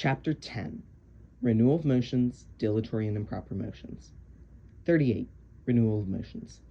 Chapter 10. Renewal of motions, dilatory and improper motions. 38. Renewal of motions.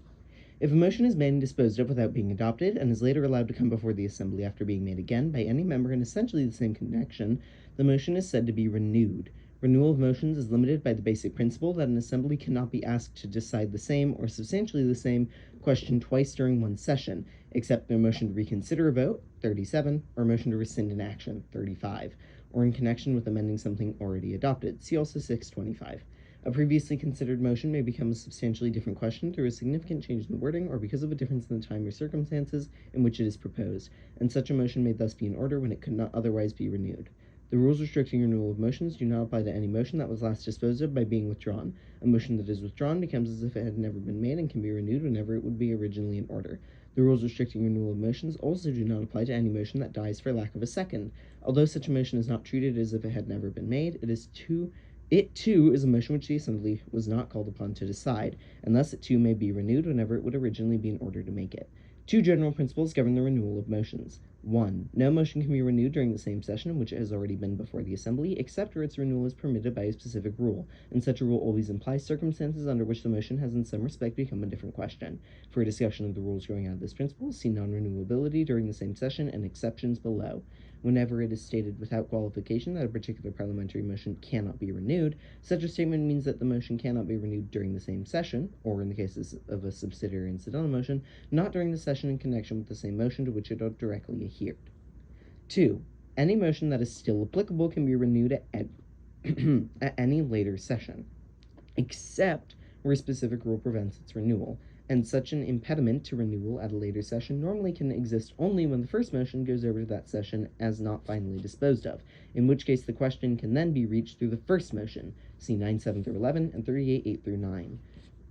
If a motion is made and disposed of without being adopted, and is later allowed to come before the assembly after being made again by any member in essentially the same connection, the motion is said to be renewed. Renewal of motions is limited by the basic principle that an assembly cannot be asked to decide the same or substantially the same question twice during one session, except their motion to reconsider a vote, 37, or motion to rescind an action, 35, or in connection with amending something already adopted, see also 625. A previously considered motion may become a substantially different question through a significant change in the wording or because of a difference in the time or circumstances in which it is proposed, and such a motion may thus be in order when it could not otherwise be renewed. The rules restricting renewal of motions do not apply to any motion that was last disposed of by being withdrawn. A motion that is withdrawn becomes as if it had never been made and can be renewed whenever it would be originally in order. The rules restricting renewal of motions also do not apply to any motion that dies for lack of a second. Although such a motion is not treated as if it had never been made, it too is a motion which the assembly was not called upon to decide, and thus it too may be renewed whenever it would originally be in order to make it. Two general principles govern the renewal of motions. 1. No motion can be renewed during the same session in which it has already been before the assembly, except where its renewal is permitted by a specific rule, and such a rule always implies circumstances under which the motion has in some respect become a different question. For a discussion of the rules growing out of this principle, see non-renewability during the same session and exceptions below. Whenever it is stated without qualification that a particular parliamentary motion cannot be renewed, such a statement means that the motion cannot be renewed during the same session, or in the cases of a subsidiary incidental motion, not during the session in connection with the same motion to which it directly adhered. 2. Any motion that is still applicable can be renewed at any later session, except where a specific rule prevents its renewal, and such an impediment to renewal at a later session normally can exist only when the first motion goes over to that session as not finally disposed of, in which case the question can then be reached through the first motion, see 9-7 through 11 and 38-8 through 9.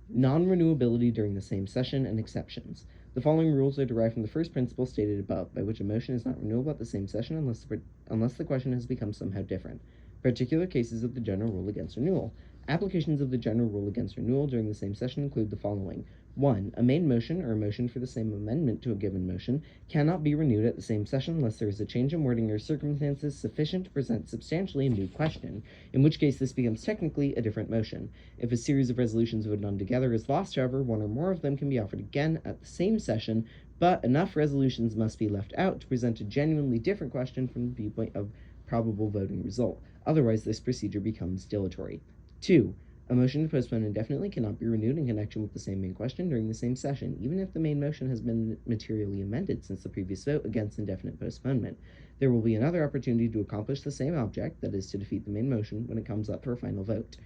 Non-renewability during the same session and exceptions. The following rules are derived from the first principle stated above, by which a motion is not renewable at the same session unless the question has become somehow different. Particular cases of the general rule against renewal. Applications of the general rule against renewal during the same session include the following. 1. A main motion or a motion for the same amendment to a given motion cannot be renewed at the same session unless there is a change in wording or circumstances sufficient to present substantially a new question, in which case this becomes technically a different motion. If a series of resolutions voted on together is lost, however, one or more of them can be offered again at the same session, but enough resolutions must be left out to present a genuinely different question from the viewpoint of probable voting result. Otherwise, this procedure becomes dilatory. 2. A motion to postpone indefinitely cannot be renewed in connection with the same main question during the same session, even if the main motion has been materially amended since the previous vote against indefinite postponement. There will be another opportunity to accomplish the same object, that is, to defeat the main motion, when it comes up for a final vote.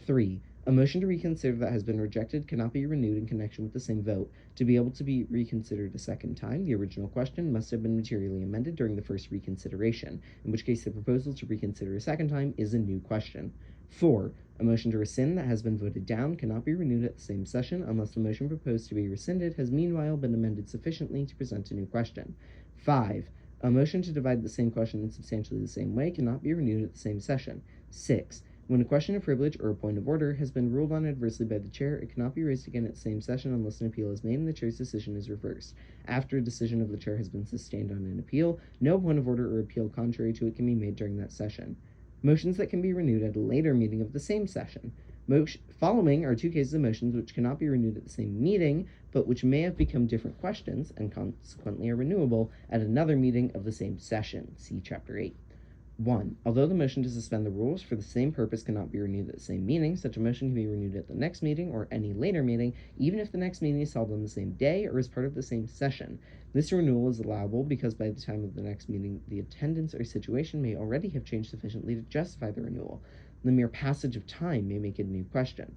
3. A motion to reconsider that has been rejected cannot be renewed in connection with the same vote. To be able to be reconsidered a second time, the original question must have been materially amended during the first reconsideration, in which case the proposal to reconsider a second time is a new question. 4. A motion to rescind that has been voted down cannot be renewed at the same session unless the motion proposed to be rescinded has meanwhile been amended sufficiently to present a new question. 5. A motion to divide the same question in substantially the same way cannot be renewed at the same session. 6. When a question of privilege or a point of order has been ruled on adversely by the chair, it cannot be raised again at the same session unless an appeal is made and the chair's decision is reversed. After a decision of the chair has been sustained on an appeal, no point of order or appeal contrary to it can be made during that session. Motions that can be renewed at a later meeting of the same session. Following are two cases of motions which cannot be renewed at the same meeting, but which may have become different questions and consequently are renewable at another meeting of the same session. See Chapter 8. 1. Although the motion to suspend the rules for the same purpose cannot be renewed at the same meeting, such a motion can be renewed at the next meeting or any later meeting, even if the next meeting is held on the same day or is part of the same session. This renewal is allowable because by the time of the next meeting, the attendance or situation may already have changed sufficiently to justify the renewal. The mere passage of time may make it a new question.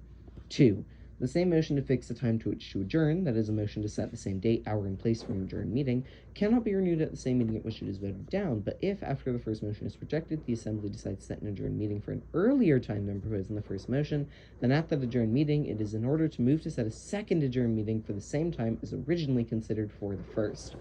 2. The same motion to fix the time to which to adjourn, that is, a motion to set the same date, hour, and place for an adjourned meeting, cannot be renewed at the same meeting at which it is voted down, but if, after the first motion is rejected, the assembly decides to set an adjourned meeting for an earlier time than proposed in the first motion, then at that adjourned meeting, it is in order to move to set a second adjourned meeting for the same time as originally considered for the first.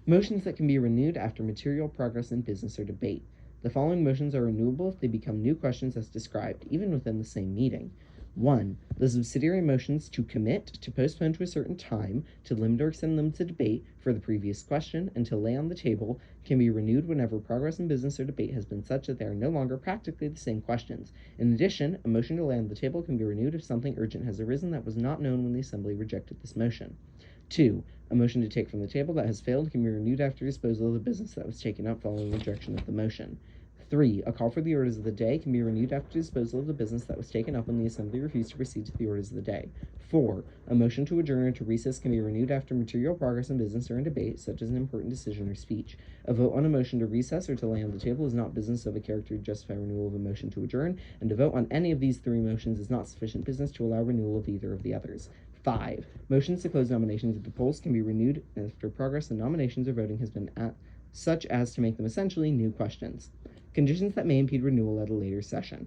Motions that can be renewed after material progress in business or debate. The following motions are renewable if they become new questions as described, even within the same meeting. 1. The subsidiary motions to commit, to postpone to a certain time, to limit or extend limited debate for the previous question, and to lay on the table can be renewed whenever progress in business or debate has been such that they are no longer practically the same questions. In addition, a motion to lay on the table can be renewed if something urgent has arisen that was not known when the Assembly rejected this motion. 2. A motion to take from the table that has failed can be renewed after disposal of the business that was taken up following rejection of the motion. 3. A call for the orders of the day can be renewed after disposal of the business that was taken up when the Assembly refused to proceed to the orders of the day. 4. A motion to adjourn or to recess can be renewed after material progress in business or in debate, such as an important decision or speech. A vote on a motion to recess or to lay on the table is not business of a character to justify renewal of a motion to adjourn, and to vote on any of these 3 motions is not sufficient business to allow renewal of either of the others. 5. Motions to close nominations at the polls can be renewed after progress in nominations or voting has been such as to make them essentially new questions. Conditions that may impede renewal at a later session.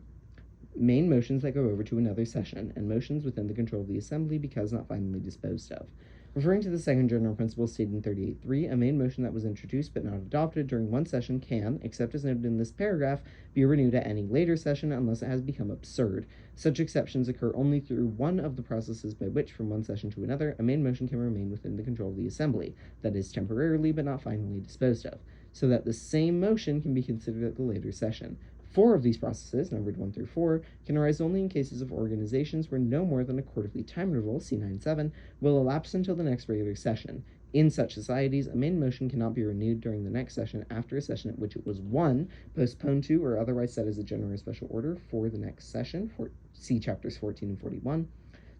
Main motions that go over to another session, and motions within the control of the Assembly because not finally disposed of. Referring to the second general principle stated in 38.3, a main motion that was introduced but not adopted during one session can, except as noted in this paragraph, be renewed at any later session unless it has become absurd. Such exceptions occur only through one of the processes by which, from one session to another, a main motion can remain within the control of the Assembly, that is, temporarily but not finally disposed of, so that the same motion can be considered at the later session. 4 of these processes, numbered 1 through 4, can arise only in cases of organizations where no more than a quarterly time interval, see 9.7, will elapse until the next regular session. In such societies, a main motion cannot be renewed during the next session after a session at which it was 1. Postponed to or otherwise set as a general or special order for the next session, see chapters 14 and 41.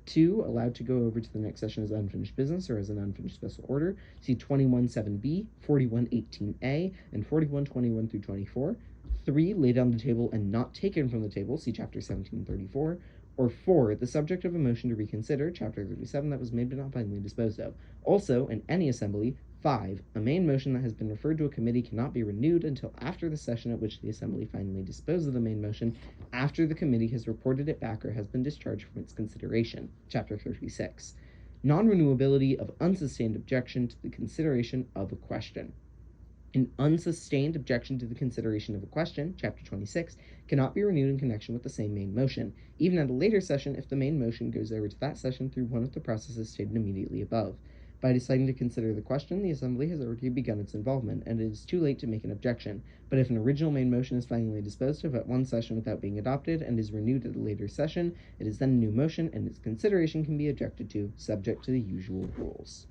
2. Allowed to go over to the next session as unfinished business or as an unfinished special order, see 21.7b, 41.18a, and 41.21 through 24. 3. Laid on the table and not taken from the table, see chapter 1734. Or 4. The subject of a motion to reconsider, chapter 37, that was made but not finally disposed of. Also, in any assembly, 5. A main motion that has been referred to a committee cannot be renewed until after the session at which the Assembly finally disposed of the main motion, after the committee has reported it back or has been discharged from its consideration, chapter 36. Non-renewability of unsustained objection to the consideration of a question. An unsustained objection to the consideration of a question, chapter 26, cannot be renewed in connection with the same main motion, even at a later session if the main motion goes over to that session through one of the processes stated immediately above. By deciding to consider the question, the Assembly has already begun its involvement, and it is too late to make an objection. But if an original main motion is finally disposed of at one session without being adopted and is renewed at a later session, it is then a new motion, and its consideration can be objected to, subject to the usual rules.